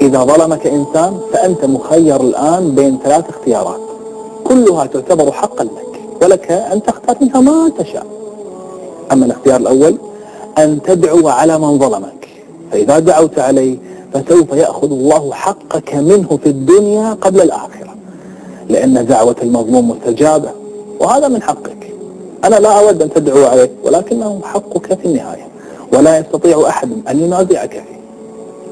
إذا ظلمك إنسان فأنت مخير الآن بين 3 اختيارات كلها تعتبر حقا لك، ولك أن تختار منها ما تشاء. أما الاختيار الأول أن تدعو على من ظلمك، فإذا دعوت عليه فسوف يأخذ الله حقك منه في الدنيا قبل الآخرة، لأن دعوة المظلوم مستجابة وهذا من حقك. أنا لا أود أن تدعو عليه، ولكنه حقك في النهاية ولا يستطيع أحد أن ينازعك فيه.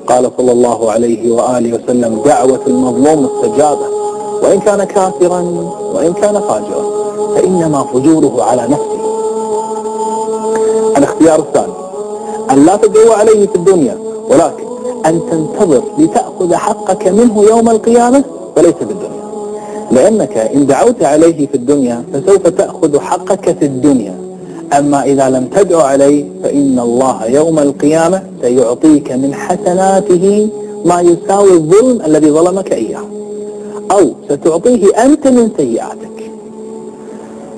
قال صلى الله عليه وآله وسلم: دعوة المظلوم مستجابة، وإن كان كافرا وإن كان فاجرا فإنما فجوره على نفسه. الاختيار الثاني أن لا تدعو عليه في الدنيا، ولكن أن تنتظر لتأخذ حقك منه يوم القيامة وليس في الدنيا، لأنك إن دعوت عليه في الدنيا فسوف تأخذ حقك في الدنيا، أما إذا لم تدعو عليه فإن الله يوم القيامة سيعطيك من حسناته ما يساوي الظلم الذي ظلمك إياه، أو ستعطيه أنت من سيئاتك.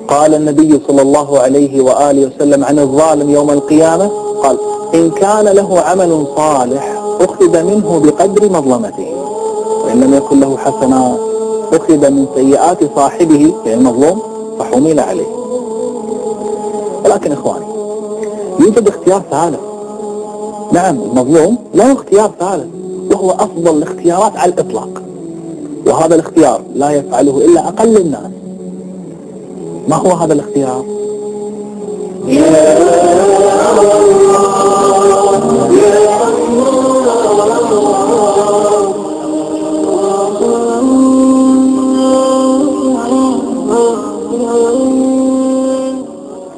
قال النبي صلى الله عليه وآله وسلم عن الظالم يوم القيامة، قال: إن كان له عمل صالح أخذ منه بقدر مظلمته، وإن لم يكن له حسنات أخذ من سيئات صاحبه يعني المظلوم فحمل عليه. ولكن إخواني، يوجد اختيار ثالث. نعم، المظلوم له اختيار ثالث وهو أفضل الاختيارات على الإطلاق، وهذا الاختيار لا يفعله إلا أقل الناس. ما هو هذا الاختيار؟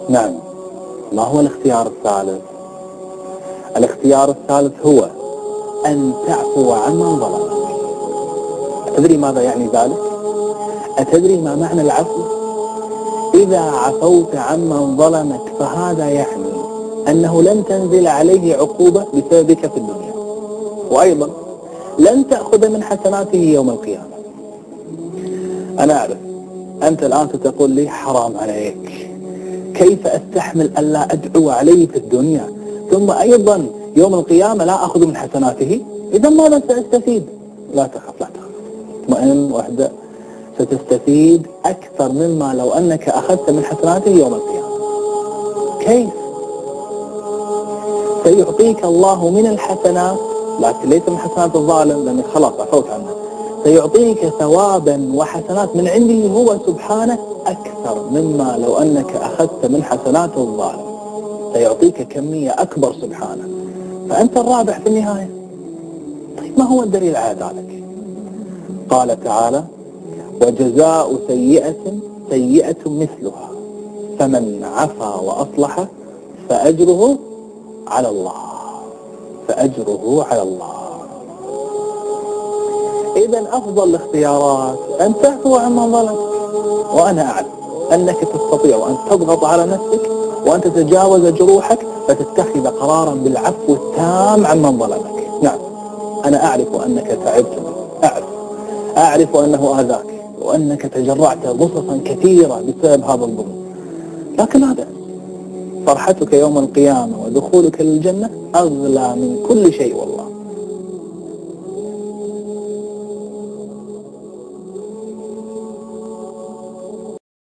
نعم، ما هو الاختيار الثالث؟ الاختيار الثالث هو أن تعفو عمن ظلمك. أتدري ماذا يعني ذلك؟ أتدري ما معنى العفو؟ إذا عفوت عمن ظلمك فهذا يعني أنه لن تنزل عليه عقوبة بسببك في الدنيا، وأيضا لن تأخذ من حسناته يوم القيامة. أنا أعرف أنت الآن ستقول لي: حرام عليك، كيف أستحمل ألا أدعو عليه في الدنيا ثم أيضا يوم القيامة لا أخذ من حسناته؟ إذا ماذا سأستفيد؟ لا تخف، لا تخف، اطمئن واهدأ، ستستفيد أكثر مما لو أنك أخذت من حسناته يوم القيامة. كيف؟ سيعطيك الله من الحسنات، لكن ليس من حسنات الظالم لأنك خلاص عفوت عنه، سيعطيك ثوابا وحسنات من عنده هو سبحانه أكثر مما لو أنك أخذت من حسنات الظالم، سيعطيك كمية أكبر سبحانه، فأنت الرابح في النهاية. طيب ما هو الدليل على ذلك؟ قال تعالى: وجزاء سيئة سيئة مثلها فمن عفا وأصلح فأجره على الله، فأجره على الله. إذن أفضل الاختيارات أن تعفو عمن ظلمك، وأنا أعلم أنك تستطيع أن تضغط على نفسك وأن تتجاوز جروحك فتتخذ قرارا بالعفو التام عمن ظلمك. نعم، أنا أعرف أنك تعبت، أعرف أنه آذاك وأنك تجرعت غصصا كثيرة بسبب هذا الظلم، لكن لا بأس، فرحتك يوم القيامة ودخولك للجنة أغلى من كل شيء